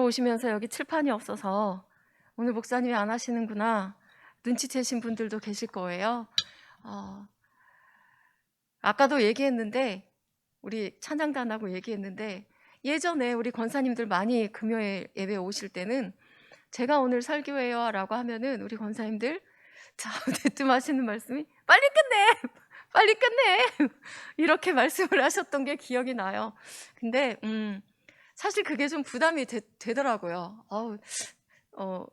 들어오시면서 여기 칠판이 없어서 오늘 목사님이 안 하시는구나 눈치채신 분들도 계실 거예요. 아까도 얘기했는데, 우리 찬양단하고 얘기했는데, 예전에 우리 권사님들 많이 금요일 예배 오실 때는 제가 오늘 설교해요 라고 하면은 우리 권사님들 자 대뜸 하시는 말씀이 빨리 끝내! 빨리 끝내! 이렇게 말씀을 하셨던 게 기억이 나요. 근데 사실 그게 좀 부담이 되더라고요.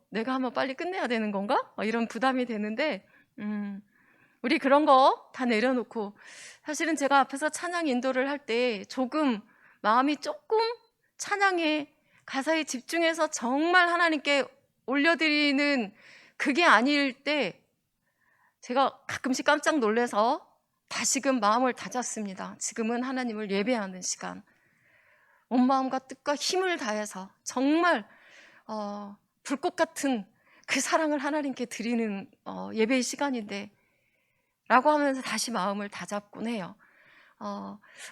내가 한번 빨리 끝내야 되는 건가? 이런 부담이 되는데 우리 그런 거 다 내려놓고, 사실은 제가 앞에서 찬양 인도를 할 때 조금 마음이 조금 찬양에 가사에 집중해서 정말 하나님께 올려드리는 그게 아닐 때 제가 가끔씩 깜짝 놀라서 다시금 마음을 다잡습니다. 지금은 하나님을 예배하는 시간, 온 마음과 뜻과 힘을 다해서 정말 불꽃 같은 그 사랑을 하나님께 드리는 예배의 시간인데 라고 하면서 다시 마음을 다잡곤 해요.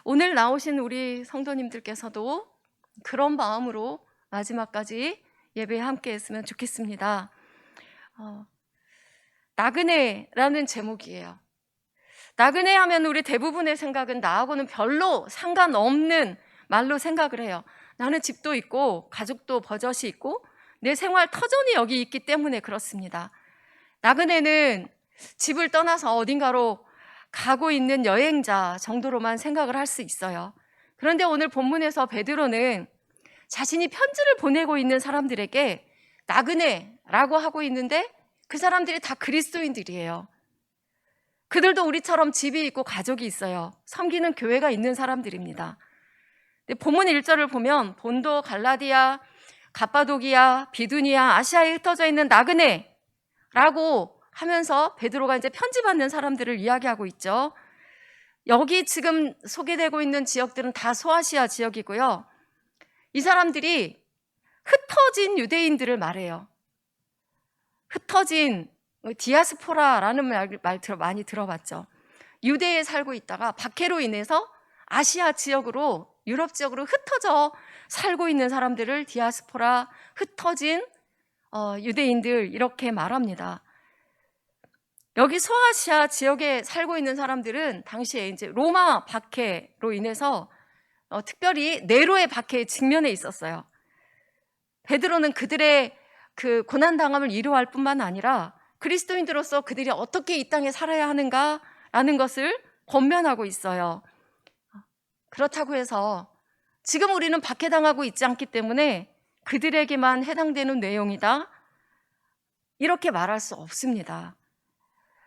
오늘 나오신 우리 성도님들께서도 그런 마음으로 마지막까지 예배에 함께 했으면 좋겠습니다. 나그네라는 제목이에요. 나그네 하면 우리 대부분의 생각은 나하고는 별로 상관없는 말로 생각을 해요. 나는 집도 있고 가족도 버젓이 있고 내 생활 터전이 여기 있기 때문에 그렇습니다. 나그네는 집을 떠나서 어딘가로 가고 있는 여행자 정도로만 생각을 할 수 있어요. 그런데 오늘 본문에서 베드로는 자신이 편지를 보내고 있는 사람들에게 나그네라고 하고 있는데 그 사람들이 다 그리스도인들이에요. 그들도 우리처럼 집이 있고 가족이 있어요. 섬기는 교회가 있는 사람들입니다. 본문 1절을 보면 본도, 갈라디아, 갑바도기아, 비두니아, 아시아에 흩어져 있는 나그네라고 하면서 베드로가 이제 편지 받는 사람들을 이야기하고 있죠. 여기 지금 소개되고 있는 지역들은 다 소아시아 지역이고요. 이 사람들이 흩어진 유대인들을 말해요. 흩어진 디아스포라라는 말 많이 들어봤죠. 유대에 살고 있다가 박해로 인해서 아시아 지역으로, 유럽 지역으로 흩어져 살고 있는 사람들을 디아스포라, 흩어진 유대인들 이렇게 말합니다. 여기 소아시아 지역에 살고 있는 사람들은 당시에 이제 로마 박해로 인해서 특별히 네로의 박해에 직면해 있었어요. 베드로는 그들의 그 고난당함을 위로할 뿐만 아니라 그리스도인들로서 그들이 어떻게 이 땅에 살아야 하는가라는 것을 권면하고 있어요. 그렇다고 해서 지금 우리는 박해당하고 있지 않기 때문에 그들에게만 해당되는 내용이다, 이렇게 말할 수 없습니다.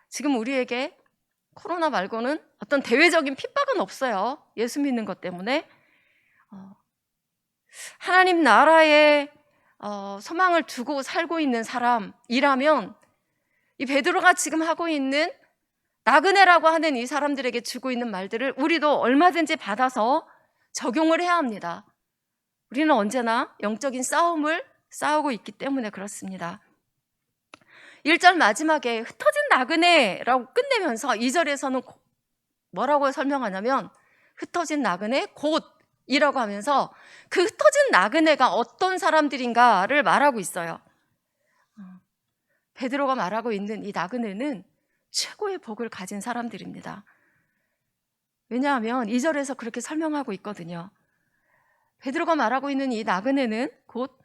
지금 우리에게 코로나 말고는 어떤 대외적인 핍박은 없어요. 예수 믿는 것 때문에. 하나님 나라에 소망을 두고 살고 있는 사람이라면 이 베드로가 지금 하고 있는 나그네라고 하는 이 사람들에게 주고 있는 말들을 우리도 얼마든지 받아서 적용을 해야 합니다. 우리는 언제나 영적인 싸움을 싸우고 있기 때문에 그렇습니다. 1절 마지막에 흩어진 나그네라고 끝내면서 2절에서는 뭐라고 설명하냐면 흩어진 나그네 곧이라고 하면서 그 흩어진 나그네가 어떤 사람들인가를 말하고 있어요. 베드로가 말하고 있는 이 나그네는 최고의 복을 가진 사람들입니다. 왜냐하면 2절에서 그렇게 설명하고 있거든요. 베드로가 말하고 있는 이 나그네는 곧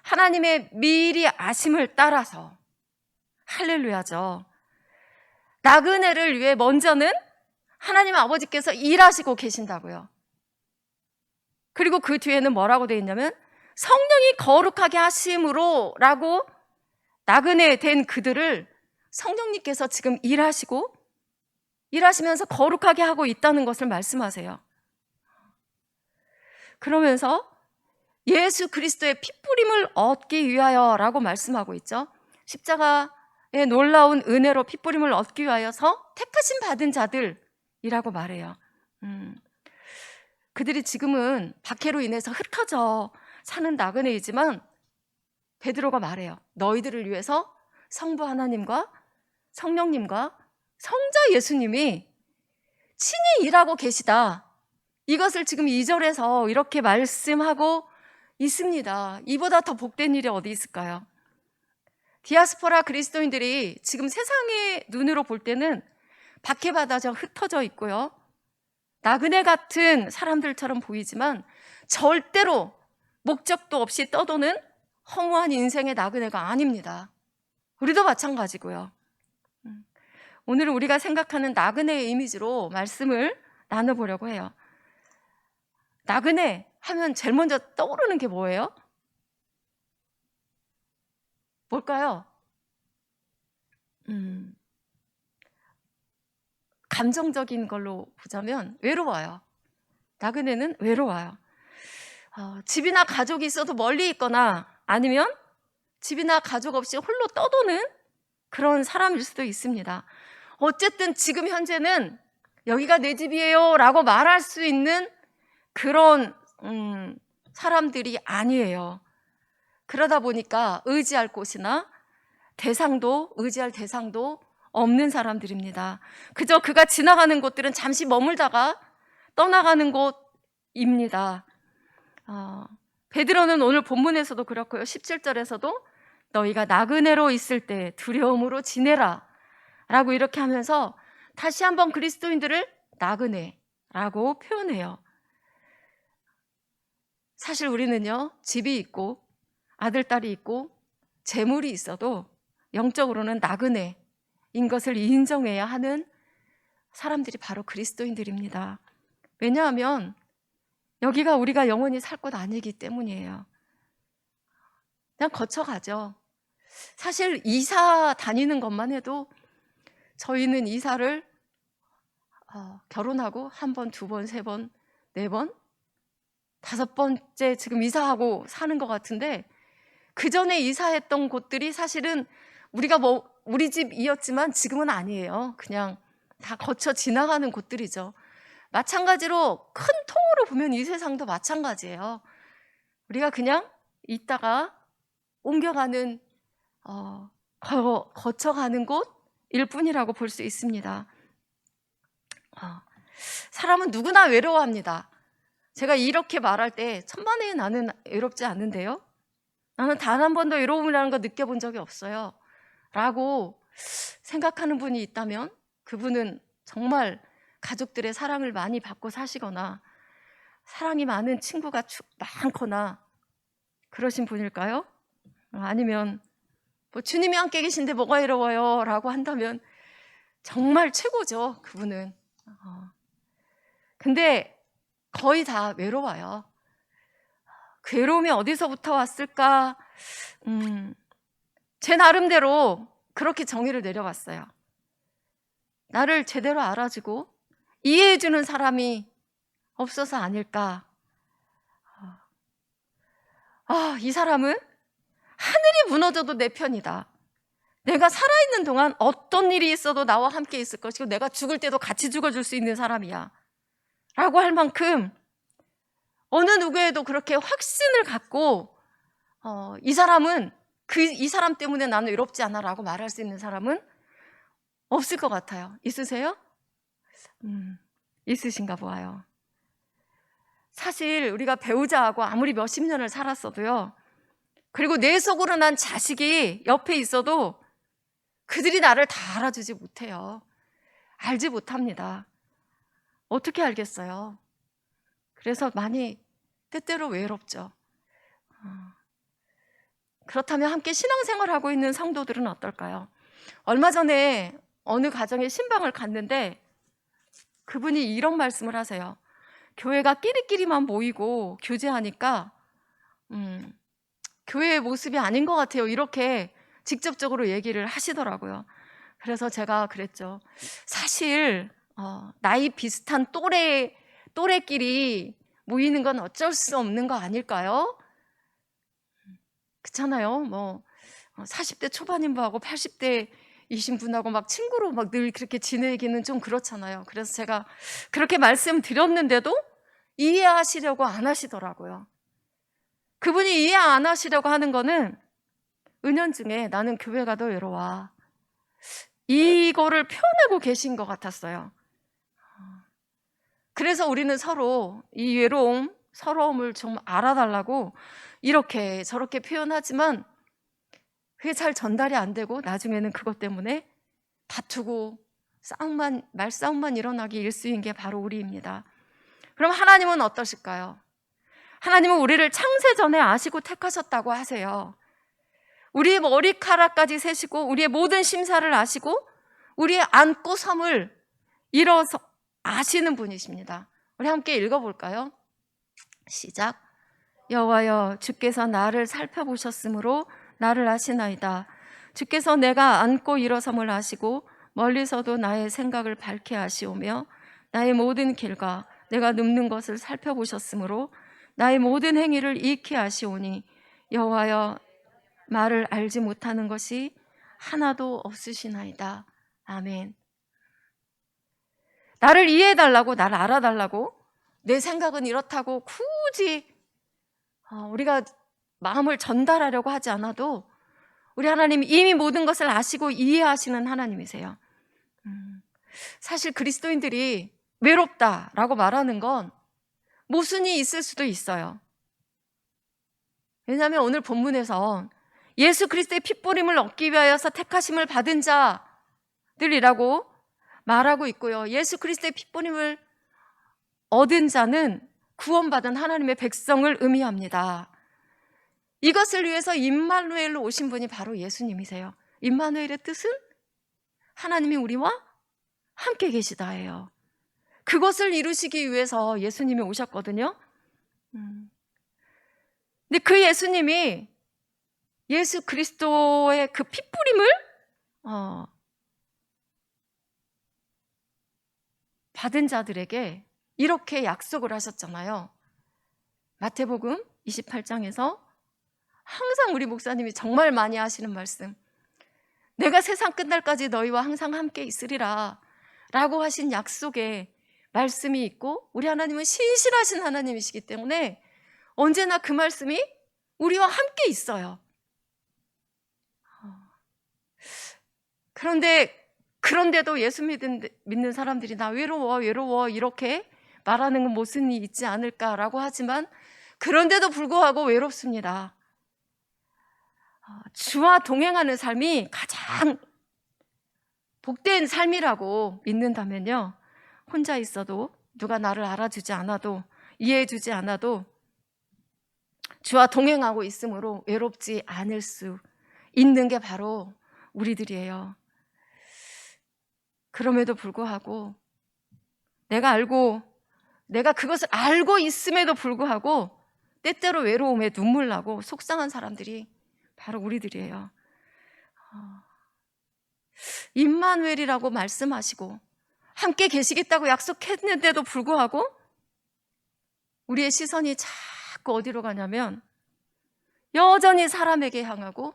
하나님의 미리 아심을 따라서, 할렐루야죠. 나그네를 위해 먼저는 하나님 아버지께서 일하시고 계신다고요. 그리고 그 뒤에는 뭐라고 되어 있냐면 성령이 거룩하게 하심으로 라고, 나그네 된 그들을 성령님께서 지금 일하시면서 거룩하게 하고 있다는 것을 말씀하세요. 그러면서 예수 그리스도의 핏부림을 얻기 위하여 라고 말씀하고 있죠. 십자가의 놀라운 은혜로 핏부림을 얻기 위하여서 택하심 받은 자들이라고 말해요. 그들이 지금은 박해로 인해서 흩어져 사는 나그네이지만 베드로가 말해요. 너희들을 위해서 성부 하나님과 성령님과 성자 예수님이 친히 일하고 계시다. 이것을 지금 2절에서 이렇게 말씀하고 있습니다. 이보다 더 복된 일이 어디 있을까요? 디아스포라 그리스도인들이 지금 세상의 눈으로 볼 때는 박해받아져 흩어져 있고요, 나그네 같은 사람들처럼 보이지만 절대로 목적도 없이 떠도는 허무한 인생의 나그네가 아닙니다. 우리도 마찬가지고요. 오늘 우리가 생각하는 나그네의 이미지로 말씀을 나눠보려고 해요. 나그네 하면 제일 먼저 떠오르는 게 뭐예요? 뭘까요? 감정적인 걸로 보자면 외로워요. 나그네는 외로워요. 집이나 가족이 있어도 멀리 있거나 아니면 집이나 가족 없이 홀로 떠도는 그런 사람일 수도 있습니다. 어쨌든 지금 현재는 여기가 내 집이에요 라고 말할 수 있는 그런 사람들이 아니에요. 그러다 보니까 의지할 곳이나 의지할 대상도 없는 사람들입니다. 그저 그가 지나가는 곳들은 잠시 머물다가 떠나가는 곳입니다. 베드로는 오늘 본문에서도 그렇고요, 17절에서도 너희가 나그네로 있을 때 두려움으로 지내라 라고 이렇게 하면서 다시 한번 그리스도인들을 나그네라고 표현해요. 사실 우리는요, 집이 있고 아들, 딸이 있고 재물이 있어도 영적으로는 나그네인 것을 인정해야 하는 사람들이 바로 그리스도인들입니다. 왜냐하면 여기가 우리가 영원히 살 곳 아니기 때문이에요. 그냥 거쳐가죠. 사실 이사 다니는 것만 해도 저희는 이사를 결혼하고 한 번, 두 번, 세 번, 네 번, 다섯 번째 지금 이사하고 사는 것 같은데, 그 전에 이사했던 곳들이 사실은 우리 집이었지만 지금은 아니에요. 그냥 다 거쳐 지나가는 곳들이죠. 마찬가지로 큰 통으로 보면 이 세상도 마찬가지예요. 우리가 그냥 있다가 옮겨가는 거쳐가는 곳일 뿐이라고 볼 수 있습니다. 사람은 누구나 외로워합니다. 제가 이렇게 말할 때 천만에 나는 외롭지 않는데요, 나는 단 한 번도 외로움이라는 거 느껴본 적이 없어요 라고 생각하는 분이 있다면 그분은 정말 가족들의 사랑을 많이 받고 사시거나 사랑이 많은 친구가 많거나 그러신 분일까요? 아니면 주님이 함께 계신데 뭐가 외로워요 라고 한다면 정말 최고죠, 그분은. 근데 거의 다 외로워요. 그 외로움이 어디서부터 왔을까? 제 나름대로 그렇게 정의를 내려봤어요. 나를 제대로 알아주고 이해해주는 사람이 없어서 아닐까? 이 사람은 하늘이 무너져도 내 편이다. 내가 살아있는 동안 어떤 일이 있어도 나와 함께 있을 것이고 내가 죽을 때도 같이 죽어줄 수 있는 사람이야 라고 할 만큼 어느 누구에도 그렇게 확신을 갖고 이 사람은 이 사람 때문에 나는 외롭지 않아 라고 말할 수 있는 사람은 없을 것 같아요. 있으세요? 있으신가 보아요. 사실 우리가 배우자하고 아무리 몇십 년을 살았어도요, 그리고 내 속으로 난 자식이 옆에 있어도 그들이 나를 다 알아주지 못해요. 알지 못합니다. 어떻게 알겠어요? 그래서 많이 때때로 외롭죠. 그렇다면 함께 신앙생활하고 있는 성도들은 어떨까요? 얼마 전에 어느 가정에 신방을 갔는데 그분이 이런 말씀을 하세요. 교회가 끼리끼리만 모이고 교제하니까 교회의 모습이 아닌 것 같아요. 이렇게 직접적으로 얘기를 하시더라고요. 그래서 제가 그랬죠. 사실 나이 비슷한 또래끼리 모이는 건 어쩔 수 없는 거 아닐까요? 그렇잖아요. 40대 초반인 분하고 80대 이신 분하고 막 친구로 막 늘 그렇게 지내기는 좀 그렇잖아요. 그래서 제가 그렇게 말씀드렸는데도 이해하시려고 안 하시더라고요. 그분이 이해 안 하시려고 하는 거는 은연중에 나는 교회가 더 외로워, 이거를 표현하고 계신 것 같았어요. 그래서 우리는 서로 이 외로움 서러움을 좀 알아달라고 이렇게 저렇게 표현하지만 그게 잘 전달이 안 되고 나중에는 그것 때문에 다투고 말싸움만 일어나기 일쑤인 게 바로 우리입니다. 그럼 하나님은 어떠실까요? 하나님은 우리를 창세전에 아시고 택하셨다고 하세요. 우리의 머리카락까지 세시고 우리의 모든 심사를 아시고 우리의 안고 섬을 일어서 아시는 분이십니다. 우리 함께 읽어볼까요? 시작. 여호와여, 주께서 나를 살펴보셨으므로 나를 아시나이다. 주께서 내가 앉고 일어섬을 아시고 멀리서도 나의 생각을 밝게 아시오며 나의 모든 길과 내가 눕는 것을 살펴보셨으므로 나의 모든 행위를 익히 아시오니 여호와여, 말을 알지 못하는 것이 하나도 없으시나이다. 아멘. 나를 이해해달라고, 나를 알아달라고, 내 생각은 이렇다고 굳이 우리가 마음을 전달하려고 하지 않아도 우리 하나님 이미 모든 것을 아시고 이해하시는 하나님이세요. 사실 그리스도인들이 외롭다라고 말하는 건 모순이 있을 수도 있어요. 왜냐하면 오늘 본문에서 예수 그리스도의 핏부림을 얻기 위하여서 택하심을 받은 자들이라고 말하고 있고요. 예수 그리스도의 핏부림을 얻은 자는 구원받은 하나님의 백성을 의미합니다. 이것을 위해서 임마누엘로 오신 분이 바로 예수님이세요. 임마누엘의 뜻은 하나님이 우리와 함께 계시다예요. 그것을 이루시기 위해서 예수님이 오셨거든요. 근데 그 예수님이 예수 그리스도의 그 핏부림을 받은 자들에게 이렇게 약속을 하셨잖아요. 마태복음 28장에서 항상 우리 목사님이 정말 많이 하시는 말씀, 내가 세상 끝날까지 너희와 항상 함께 있으리라 라고 하신 약속의 말씀이 있고, 우리 하나님은 신실하신 하나님이시기 때문에 언제나 그 말씀이 우리와 함께 있어요. 그런데도 예수 믿는 사람들이 나 외로워 이렇게 말하는 건 모순이 있지 않을까라고 하지만, 그런데도 불구하고 외롭습니다. 주와 동행하는 삶이 가장 복된 삶이라고 믿는다면요, 혼자 있어도, 누가 나를 알아주지 않아도, 이해해주지 않아도 주와 동행하고 있으므로 외롭지 않을 수 있는 게 바로 우리들이에요. 그럼에도 불구하고 내가 그것을 알고 있음에도 불구하고 때때로 외로움에 눈물 나고 속상한 사람들이 바로 우리들이에요. 임마누엘이라고 말씀하시고 함께 계시겠다고 약속했는데도 불구하고 우리의 시선이 자꾸 어디로 가냐면 여전히 사람에게 향하고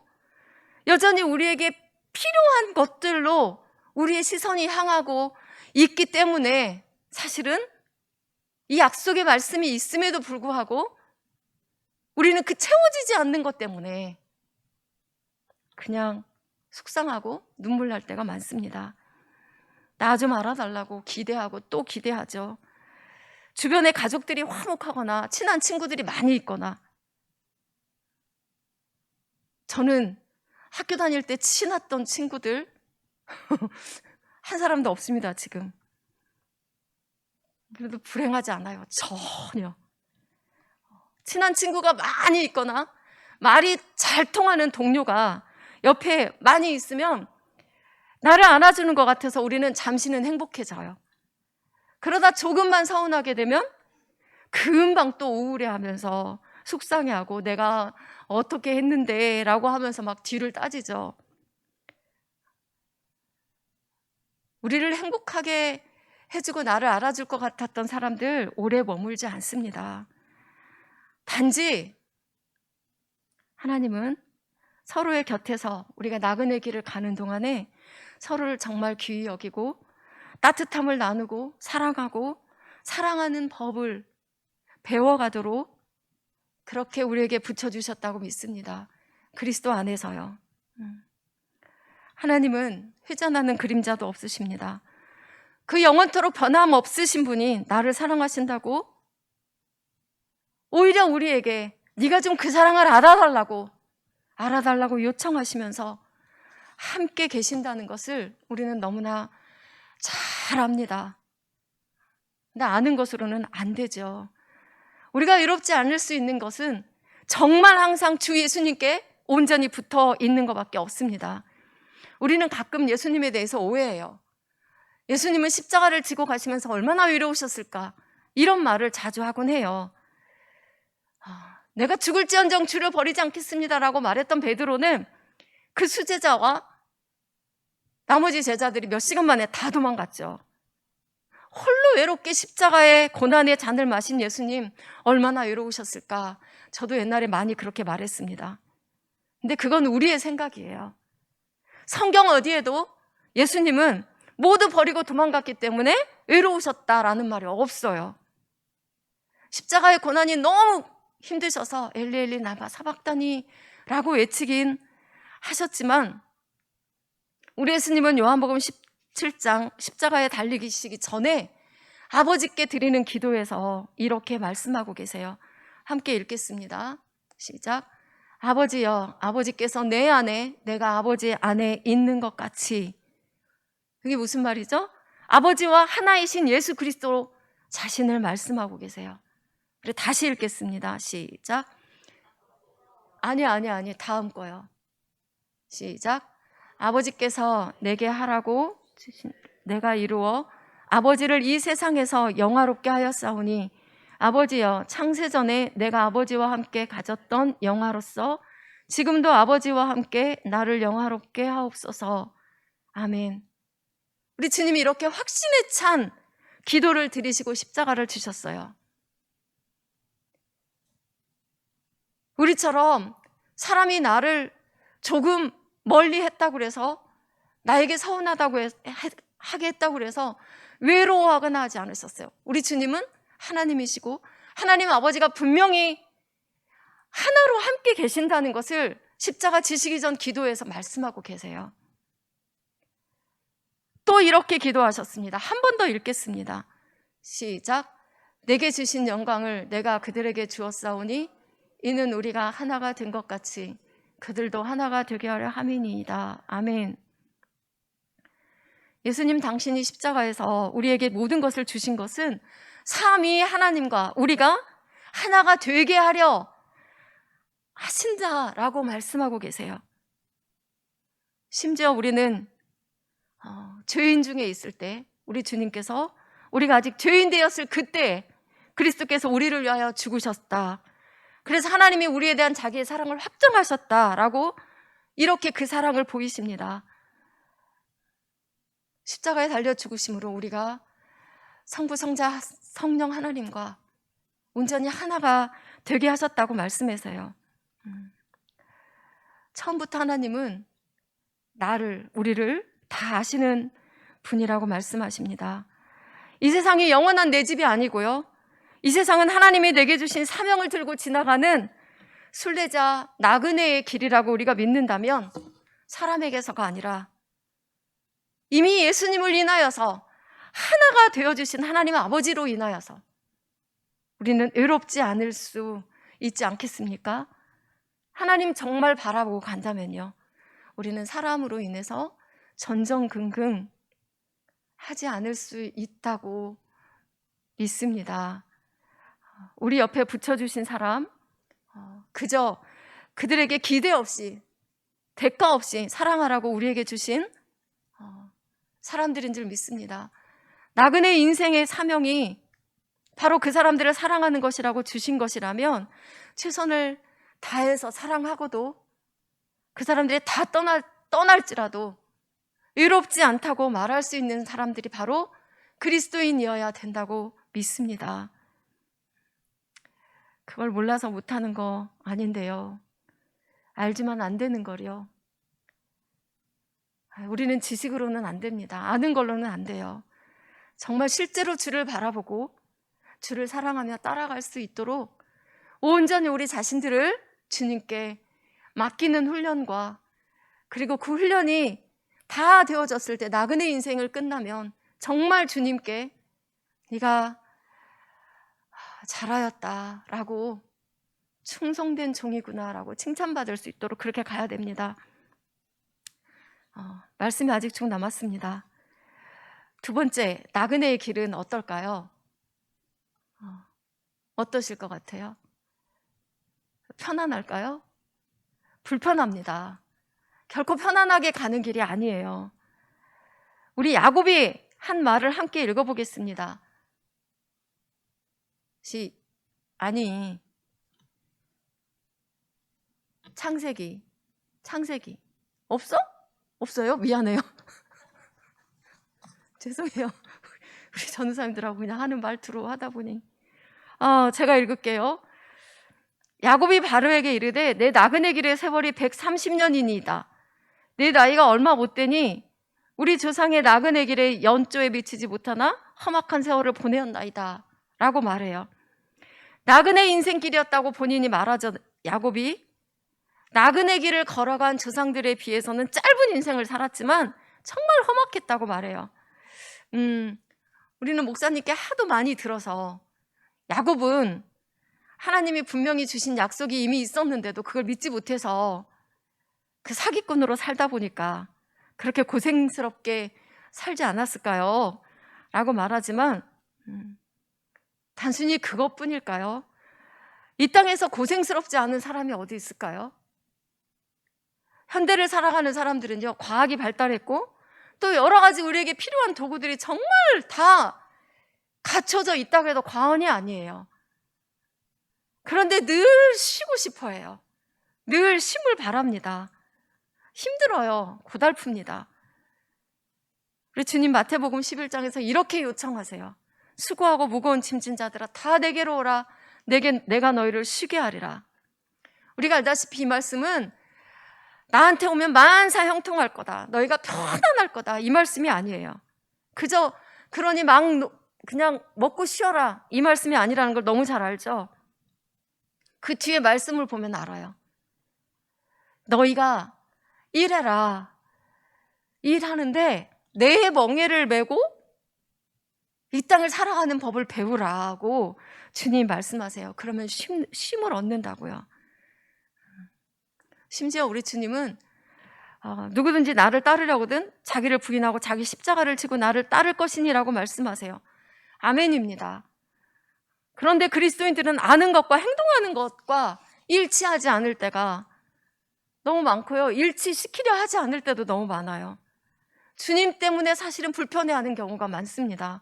여전히 우리에게 필요한 것들로 우리의 시선이 향하고 있기 때문에, 사실은 이 약속의 말씀이 있음에도 불구하고 우리는 그 채워지지 않는 것 때문에 그냥 속상하고 눈물 날 때가 많습니다. 나 좀 알아달라고 기대하고 또 기대하죠. 주변에 가족들이 화목하거나 친한 친구들이 많이 있거나, 저는 학교 다닐 때 친했던 친구들 한 사람도 없습니다, 지금. 그래도 불행하지 않아요, 전혀. 친한 친구가 많이 있거나 말이 잘 통하는 동료가 옆에 많이 있으면 나를 안아주는 것 같아서 우리는 잠시는 행복해져요. 그러다 조금만 서운하게 되면 금방 또 우울해하면서 속상해하고 내가 어떻게 했는데 라고 하면서 막 뒤를 따지죠. 우리를 행복하게 해주고 나를 알아줄 것 같았던 사람들 오래 머물지 않습니다. 단지 하나님은 서로의 곁에서 우리가 나그네 길을 가는 동안에 서로를 정말 귀히 여기고 따뜻함을 나누고 사랑하고 사랑하는 법을 배워가도록 그렇게 우리에게 붙여주셨다고 믿습니다. 그리스도 안에서요. 하나님은 회전하는 그림자도 없으십니다. 그 영원토록 변함없으신 분이 나를 사랑하신다고 오히려 우리에게 네가 좀 그 사랑을 알아달라고 요청하시면서 함께 계신다는 것을 우리는 너무나 잘 압니다. 근데 아는 것으로는 안 되죠. 우리가 의롭지 않을 수 있는 것은 정말 항상 주 예수님께 온전히 붙어 있는 것밖에 없습니다. 우리는 가끔 예수님에 대해서 오해해요. 예수님은 십자가를 지고 가시면서 얼마나 외로우셨을까? 이런 말을 자주 하곤 해요. 내가 죽을지언정 주를 버리지 않겠습니다라고 말했던 베드로는 그 수제자와 나머지 제자들이 몇 시간 만에 다 도망갔죠. 홀로 외롭게 십자가의 고난의 잔을 마신 예수님 얼마나 외로우셨을까? 저도 옛날에 많이 그렇게 말했습니다. 근데 그건 우리의 생각이에요. 성경 어디에도 예수님은 모두 버리고 도망갔기 때문에 외로우셨다라는 말이 없어요. 십자가의 고난이 너무 힘드셔서 엘리 엘리 나마 사박다니 라고 외치긴 하셨지만 우리 예수님은 요한복음 17장 십자가에 달리시기 전에 아버지께 드리는 기도에서 이렇게 말씀하고 계세요. 함께 읽겠습니다. 시작. 아버지여, 아버지께서 내 안에 내가 아버지 안에 있는 것 같이. 그게 무슨 말이죠? 아버지와 하나이신 예수 그리스도 자신을 말씀하고 계세요. 그래 다시 읽겠습니다. 시작. 아니 다음 거요. 시작. 아버지께서 내게 하라고 내가 이루어 아버지를 이 세상에서 영화롭게 하였사오니 아버지여, 창세전에 내가 아버지와 함께 가졌던 영화로서 지금도 아버지와 함께 나를 영화롭게 하옵소서. 아멘. 우리 주님이 이렇게 확신에 찬 기도를 드리시고 십자가를 지셨어요. 우리처럼 사람이 나를 조금 멀리 했다고 해서 나에게 서운하다고 하게 했다고 해서 외로워하거나 하지 않으셨어요. 우리 주님은 하나님이시고 하나님 아버지가 분명히 하나로 함께 계신다는 것을 십자가 지시기 전 기도에서 말씀하고 계세요. 또 이렇게 기도하셨습니다. 한 번 더 읽겠습니다. 시작. 내게 주신 영광을 내가 그들에게 주었사오니 이는 우리가 하나가 된 것 같이 그들도 하나가 되게 하려 함이니이다. 아멘. 예수님 당신이 십자가에서 우리에게 모든 것을 주신 것은 삼위 하나님과 우리가 하나가 되게 하려 하신다라고 말씀하고 계세요. 심지어 우리는 죄인 중에 있을 때 우리 주님께서 우리가 아직 죄인 되었을 그때 그리스도께서 우리를 위하여 죽으셨다. 그래서 하나님이 우리에 대한 자기의 사랑을 확정하셨다라고 이렇게 그 사랑을 보이십니다. 십자가에 달려 죽으심으로 우리가 성부, 성자, 성령 하나님과 온전히 하나가 되게 하셨다고 말씀해서요. 처음부터 하나님은 우리를 다 아시는 분이라고 말씀하십니다. 이 세상이 영원한 내 집이 아니고요. 이 세상은 하나님이 내게 주신 사명을 들고 지나가는 순례자 나그네의 길이라고 우리가 믿는다면 사람에게서가 아니라 이미 예수님을 인하여서 하나가 되어주신 하나님 아버지로 인하여서 우리는 외롭지 않을 수 있지 않겠습니까? 하나님 정말 바라보고 간다면요, 우리는 사람으로 인해서 전전긍긍 하지 않을 수 있다고 믿습니다. 우리 옆에 붙여주신 사람, 그저 그들에게 기대 없이 대가 없이 사랑하라고 우리에게 주신 사람들인 줄 믿습니다. 나그네 인생의 사명이 바로 그 사람들을 사랑하는 것이라고 주신 것이라면 최선을 다해서 사랑하고도 그 사람들이 다 떠날지라도 외롭지 않다고 말할 수 있는 사람들이 바로 그리스도인이어야 된다고 믿습니다. 그걸 몰라서 못하는 거 아닌데요. 알지만 안 되는 거요. 우리는 지식으로는 안 됩니다. 아는 걸로는 안 돼요. 정말 실제로 주를 바라보고 주를 사랑하며 따라갈 수 있도록 온전히 우리 자신들을 주님께 맡기는 훈련과 그리고 그 훈련이 다 되어졌을 때 나그네 인생을 끝나면 정말 주님께 네가 잘하였다라고 충성된 종이구나라고 칭찬받을 수 있도록 그렇게 가야 됩니다. 말씀이 아직 좀 남았습니다. 두 번째, 나그네의 길은 어떨까요? 어떠실 것 같아요? 편안할까요? 불편합니다. 결코 편안하게 가는 길이 아니에요. 우리 야곱이 한 말을 함께 읽어보겠습니다. 창세기 없어요? 미안해요. 죄송해요. 우리 전우사님들하고 그냥 하는 말투로 하다 보니 제가 읽을게요. 야곱이 바로에게 이르되 내 나그네 길의 세월이 130년이니이다. 내 나이가 얼마 못 되니 우리 조상의 나그네 길에 연조에 미치지 못하나 험악한 세월을 보내었나이다 라고 말해요. 나그네 인생길이었다고 본인이 말하죠. 야곱이 나그네 길을 걸어간 조상들에 비해서는 짧은 인생을 살았지만 정말 험악했다고 말해요. 우리는 목사님께 하도 많이 들어서 야곱은 하나님이 분명히 주신 약속이 이미 있었는데도 그걸 믿지 못해서 그 사기꾼으로 살다 보니까 그렇게 고생스럽게 살지 않았을까요? 라고 말하지만 단순히 그것뿐일까요? 이 땅에서 고생스럽지 않은 사람이 어디 있을까요? 현대를 살아가는 사람들은요, 과학이 발달했고 또 여러 가지 우리에게 필요한 도구들이 정말 다 갖춰져 있다고 해도 과언이 아니에요. 그런데 늘 쉬고 싶어 해요. 늘 쉼을 바랍니다. 힘들어요. 고달픕니다. 우리 주님 마태복음 11장에서 이렇게 요청하세요. 수고하고 무거운 짐진 자들아 다 내게로 오라. 내가 너희를 쉬게 하리라. 우리가 알다시피 이 말씀은 나한테 오면 만사 형통할 거다. 너희가 편안할 거다. 이 말씀이 아니에요. 그저 그러니 그냥 먹고 쉬어라. 이 말씀이 아니라는 걸 너무 잘 알죠? 그 뒤에 말씀을 보면 알아요. 너희가 일해라. 일하는데 내 멍에를 메고 이 땅을 살아가는 법을 배우라고 주님 말씀하세요. 그러면 쉼을 얻는다고요. 심지어 우리 주님은 누구든지 나를 따르려거든 자기를 부인하고 자기 십자가를 지고 나를 따를 것이니라고 말씀하세요. 아멘입니다. 그런데 그리스도인들은 아는 것과 행동하는 것과 일치하지 않을 때가 너무 많고요. 일치시키려 하지 않을 때도 너무 많아요. 주님 때문에 사실은 불편해하는 경우가 많습니다.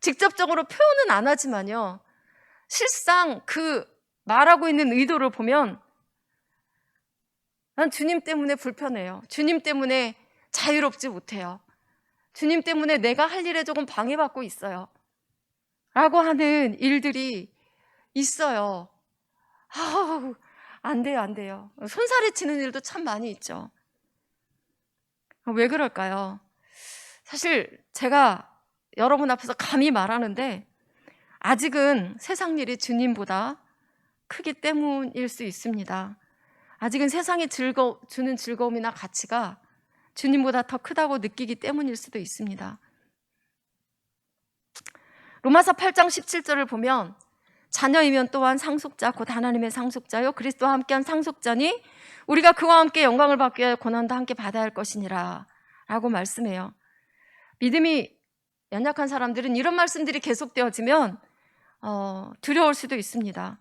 직접적으로 표현은 안 하지만요. 실상 그 말하고 있는 의도를 보면 난 주님 때문에 불편해요. 주님 때문에 자유롭지 못해요. 주님 때문에 내가 할 일에 조금 방해받고 있어요. 라고 하는 일들이 있어요. 안 돼요. 손살이 치는 일도 참 많이 있죠. 왜 그럴까요? 사실 제가 여러분 앞에서 감히 말하는데 아직은 세상 일이 주님보다 크기 때문일 수 있습니다. 아직은 세상이 주는 즐거움이나 가치가 주님보다 더 크다고 느끼기 때문일 수도 있습니다. 로마서 8장 17절을 보면 자녀이면 또한 상속자 곧 하나님의 상속자요 그리스도와 함께한 상속자니 우리가 그와 함께 영광을 받기 위하여 고난도 함께 받아야 할 것이니라 라고 말씀해요. 믿음이 연약한 사람들은 이런 말씀들이 계속되어지면 두려울 수도 있습니다.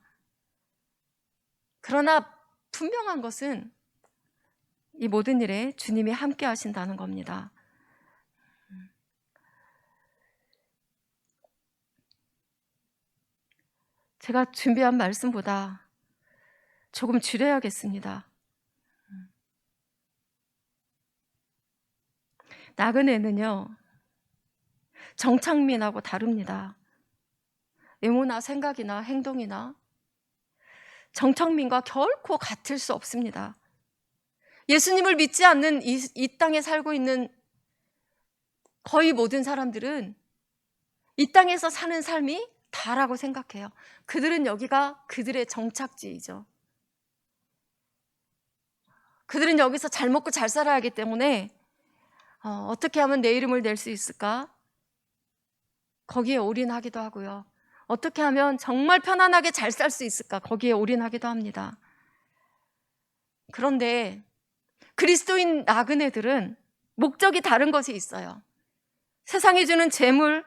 그러나 분명한 것은 이 모든 일에 주님이 함께 하신다는 겁니다. 제가 준비한 말씀보다 조금 줄여야겠습니다. 나그네는요, 정창민하고 다릅니다. 외모나 생각이나 행동이나 정창민과 결코 같을 수 없습니다. 예수님을 믿지 않는 이 땅에 살고 있는 거의 모든 사람들은 이 땅에서 사는 삶이 다라고 생각해요. 그들은 여기가 그들의 정착지이죠. 그들은 여기서 잘 먹고 잘 살아야 하기 때문에 어떻게 하면 내 이름을 낼 수 있을까? 거기에 올인하기도 하고요. 어떻게 하면 정말 편안하게 잘 살 수 있을까? 거기에 올인하기도 합니다. 그런데 그리스도인 나그네들은 목적이 다른 것이 있어요. 세상이 주는 재물,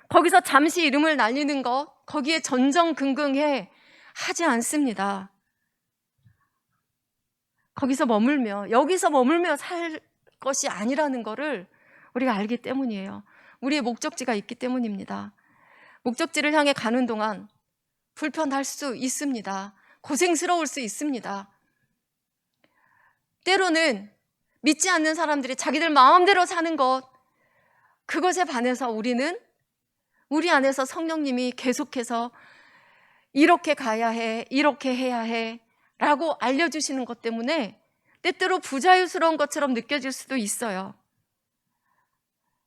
거기서 잠시 이름을 날리는 것, 거기에 전전긍긍해 하지 않습니다. 거기서 여기서 머물며 살 것이 아니라는 것을 우리가 알기 때문이에요. 우리의 목적지가 있기 때문입니다. 목적지를 향해 가는 동안 불편할 수 있습니다. 고생스러울 수 있습니다. 때로는 믿지 않는 사람들이 자기들 마음대로 사는 것, 그것에 반해서 우리는 우리 안에서 성령님이 계속해서 이렇게 가야 해, 이렇게 해야 해 라고 알려주시는 것 때문에 때때로 부자유스러운 것처럼 느껴질 수도 있어요.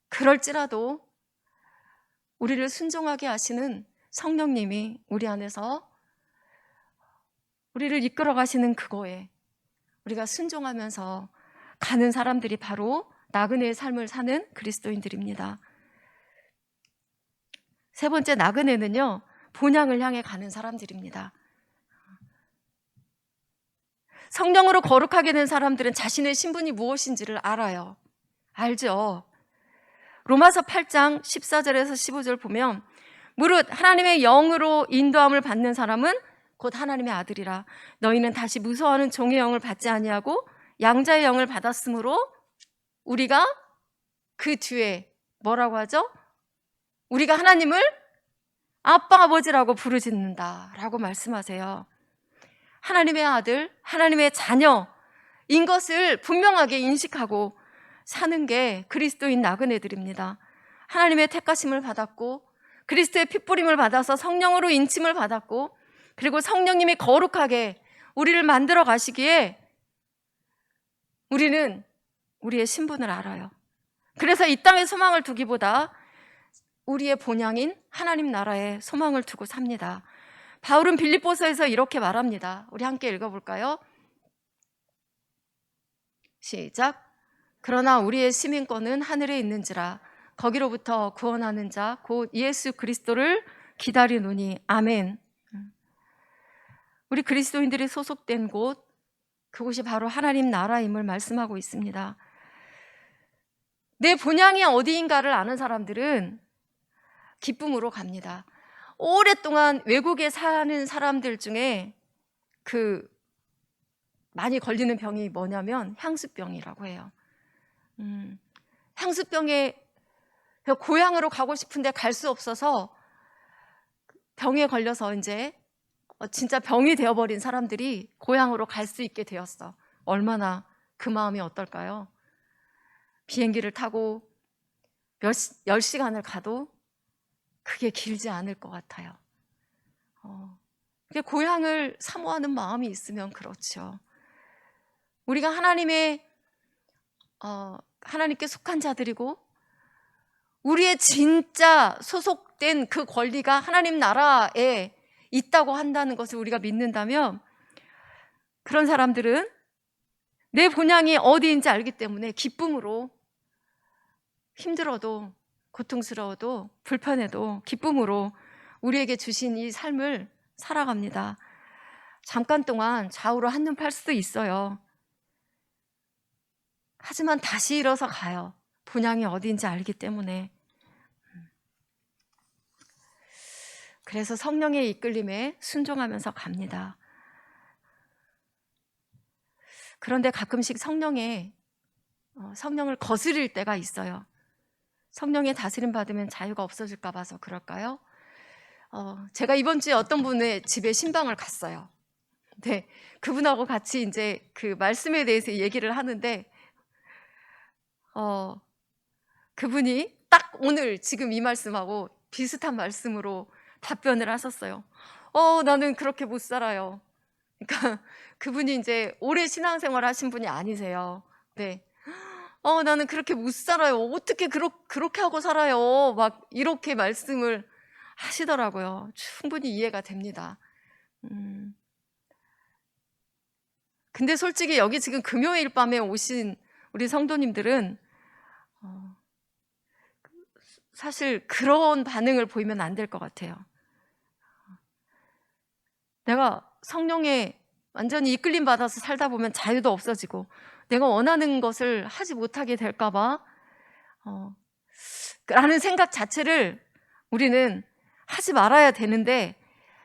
그럴지라도 우리를 순종하게 하시는 성령님이 우리 안에서 우리를 이끌어 가시는 그거에 우리가 순종하면서 가는 사람들이 바로 나그네의 삶을 사는 그리스도인들입니다. 세 번째, 나그네는요, 본향을 향해 가는 사람들입니다. 성령으로 거룩하게 된 사람들은 자신의 신분이 무엇인지를 알아요. 알죠? 로마서 8장 14절에서 15절 보면 무릇 하나님의 영으로 인도함을 받는 사람은 곧 하나님의 아들이라. 너희는 다시 무서워하는 종의 영을 받지 아니하고 양자의 영을 받았으므로 우리가 그 뒤에 뭐라고 하죠? 우리가 하나님을 아빠 아버지라고 부르짖는다라고 말씀하세요. 하나님의 아들, 하나님의 자녀인 것을 분명하게 인식하고 사는 게 그리스도인 나그네들입니다. 하나님의 택하심을 받았고 그리스도의 핏부림을 받아서 성령으로 인침을 받았고 그리고 성령님이 거룩하게 우리를 만들어 가시기에 우리는 우리의 신분을 알아요. 그래서 이 땅에 소망을 두기보다 우리의 본향인 하나님 나라에 소망을 두고 삽니다. 바울은 빌립보서에서 이렇게 말합니다. 우리 함께 읽어볼까요? 시작. 그러나 우리의 시민권은 하늘에 있는지라 거기로부터 구원하는 자 곧 예수 그리스도를 기다리노니. 아멘. 우리 그리스도인들이 소속된 곳, 그곳이 바로 하나님 나라임을 말씀하고 있습니다. 내 본향이 어디인가를 아는 사람들은 기쁨으로 갑니다. 오랫동안 외국에 사는 사람들 중에 많이 걸리는 병이 뭐냐면 향수병이라고 해요. 향수병에 고향으로 가고 싶은데 갈 수 없어서 병에 걸려서 이제 진짜 병이 되어버린 사람들이 고향으로 갈 수 있게 되었어. 얼마나 그 마음이 어떨까요? 비행기를 타고 10시간을 가도 그게 길지 않을 것 같아요. 고향을 사모하는 마음이 있으면 그렇죠. 우리가 하나님께 속한 자들이고 우리의 진짜 소속된 그 권리가 하나님 나라에 있다고 한다는 것을 우리가 믿는다면 그런 사람들은 내 본향이 어디인지 알기 때문에 기쁨으로, 힘들어도 고통스러워도 불편해도 기쁨으로 우리에게 주신 이 삶을 살아갑니다. 잠깐 동안 좌우로 한눈 팔 수도 있어요. 하지만 다시 일어서 가요. 본향이 어디인지 알기 때문에. 그래서 성령의 이끌림에 순종하면서 갑니다. 그런데 가끔씩 성령을 거스릴 때가 있어요. 성령의 다스림 받으면 자유가 없어질까 봐서 그럴까요? 제가 이번 주에 어떤 분의 집에 신방을 갔어요. 네, 그분하고 같이 이제 그 말씀에 대해서 얘기를 하는데 그분이 딱 오늘 지금 이 말씀하고 비슷한 말씀으로 답변을 하셨어요. 나는 그렇게 못 살아요. 그러니까 그분이 이제 오래 신앙생활 하신 분이 아니세요. 네. 나는 그렇게 못 살아요. 어떻게 그렇게 하고 살아요. 막 이렇게 말씀을 하시더라고요. 충분히 이해가 됩니다. 근데 솔직히 여기 지금 금요일 밤에 오신 우리 성도님들은 사실 그런 반응을 보이면 안 될 것 같아요. 내가 성령에 완전히 이끌림 받아서 살다 보면 자유도 없어지고 내가 원하는 것을 하지 못하게 될까 봐 라는 생각 자체를 우리는 하지 말아야 되는데,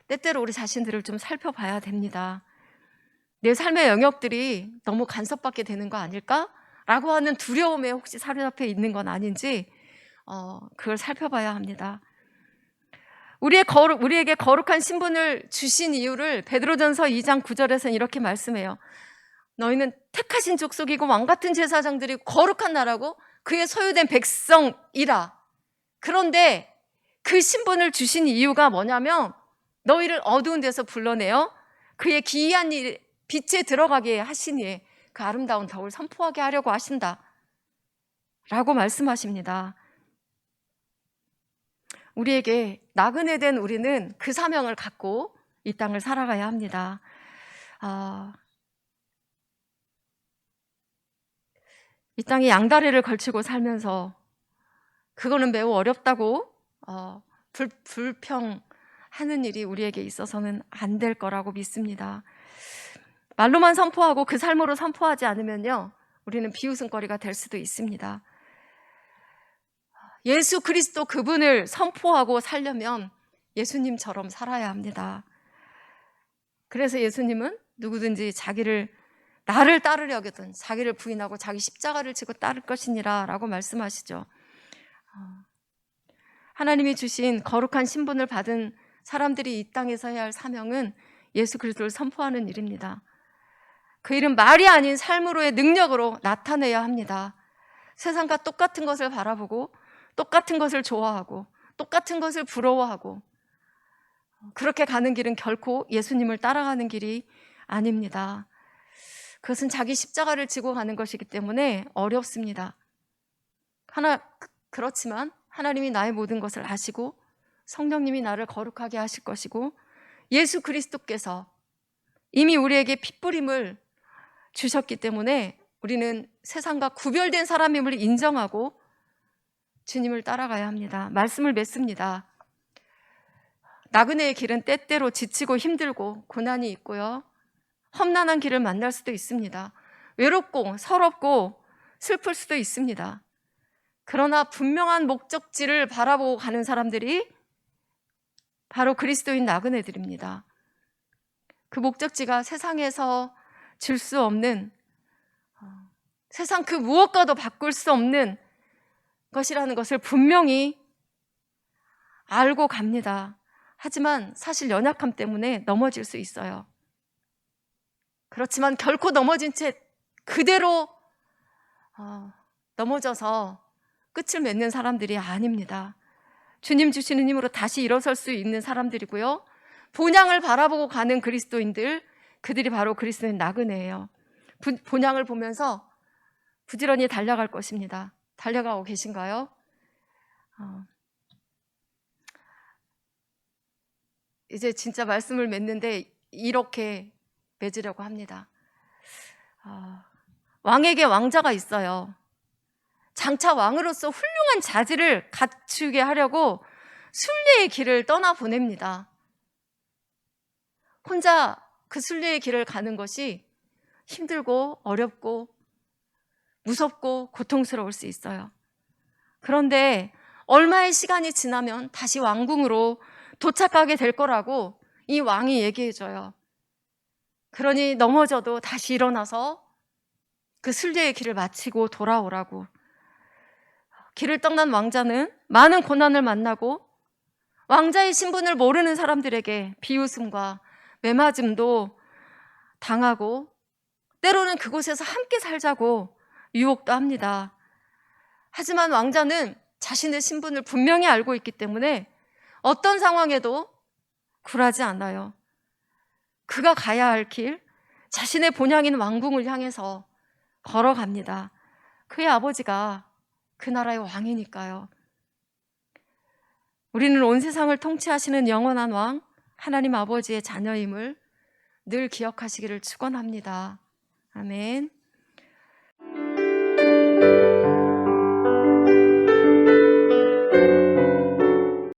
때때로 우리 자신들을 좀 살펴봐야 됩니다. 내 삶의 영역들이 너무 간섭받게 되는 거 아닐까? 라고 하는 두려움에 혹시 사로잡혀 있는 건 아닌지 그걸 살펴봐야 합니다. 우리에게 거룩한 신분을 주신 이유를 베드로전서 2장 9절에서는 이렇게 말씀해요. 너희는 택하신 족속이고 왕같은 제사장들이 거룩한 나라고 그의 소유된 백성이라. 그런데 그 신분을 주신 이유가 뭐냐면 너희를 어두운 데서 불러내어 그의 기이한 빛에 들어가게 하시니 그 아름다운 덕을 선포하게 하려고 하신다 라고 말씀하십니다. 우리에게 나그네 된 우리는 그 사명을 갖고 이 땅을 살아가야 합니다. 이 땅에 양다리를 걸치고 살면서 그거는 매우 어렵다고 불평하는 일이 우리에게 있어서는 안 될 거라고 믿습니다. 말로만 선포하고 그 삶으로 선포하지 않으면요, 우리는 비웃음거리가 될 수도 있습니다. 예수 그리스도 그분을 선포하고 살려면 예수님처럼 살아야 합니다. 그래서 예수님은 누구든지 나를 따르려거든 자기를 부인하고 자기 십자가를 지고 따를 것이니라 라고 말씀하시죠. 하나님이 주신 거룩한 신분을 받은 사람들이 이 땅에서 해야 할 사명은 예수 그리스도를 선포하는 일입니다. 그 일은 말이 아닌 삶으로의 능력으로 나타내야 합니다. 세상과 똑같은 것을 바라보고 똑같은 것을 좋아하고 똑같은 것을 부러워하고 그렇게 가는 길은 결코 예수님을 따라가는 길이 아닙니다. 그것은 자기 십자가를 지고 가는 것이기 때문에 어렵습니다. 그렇지만 하나님이 나의 모든 것을 아시고 성령님이 나를 거룩하게 하실 것이고 예수 그리스도께서 이미 우리에게 핏부림을 주셨기 때문에 우리는 세상과 구별된 사람임을 인정하고 주님을 따라가야 합니다. 말씀을 맺습니다. 나그네의 길은 때때로 지치고 힘들고 고난이 있고요, 험난한 길을 만날 수도 있습니다. 외롭고 서럽고 슬플 수도 있습니다. 그러나 분명한 목적지를 바라보고 가는 사람들이 바로 그리스도인 나그네들입니다. 그 목적지가 세상에서 줄 수 없는, 세상 그 무엇과도 바꿀 수 없는 것이라는 것을 분명히 알고 갑니다. 하지만 사실 연약함 때문에 넘어질 수 있어요. 그렇지만 결코 넘어진 채 그대로 넘어져서 끝을 맺는 사람들이 아닙니다. 주님 주시는 힘으로 다시 일어설 수 있는 사람들이고요, 본향을 바라보고 가는 그리스도인들, 그들이 바로 그리스도인 나그네예요. 본향을 보면서 부지런히 달려갈 것입니다. 달려가고 계신가요? 이제 진짜 말씀을 맺는데 이렇게 맺으려고 합니다. 왕에게 왕자가 있어요. 장차 왕으로서 훌륭한 자질을 갖추게 하려고 순례의 길을 떠나보냅니다. 혼자 그 순례의 길을 가는 것이 힘들고 어렵고 무섭고 고통스러울 수 있어요. 그런데 얼마의 시간이 지나면 다시 왕궁으로 도착하게 될 거라고 이 왕이 얘기해줘요. 그러니 넘어져도 다시 일어나서 그 순례의 길을 마치고 돌아오라고. 길을 떠난 왕자는 많은 고난을 만나고 왕자의 신분을 모르는 사람들에게 비웃음과 매맞음도 당하고 때로는 그곳에서 함께 살자고 유혹도 합니다. 하지만 왕자는 자신의 신분을 분명히 알고 있기 때문에 어떤 상황에도 굴하지 않아요. 그가 가야 할 길, 자신의 본향인 왕궁을 향해서 걸어갑니다. 그의 아버지가 그 나라의 왕이니까요. 우리는 온 세상을 통치하시는 영원한 왕, 하나님 아버지의 자녀임을 늘 기억하시기를 축원합니다. 아멘.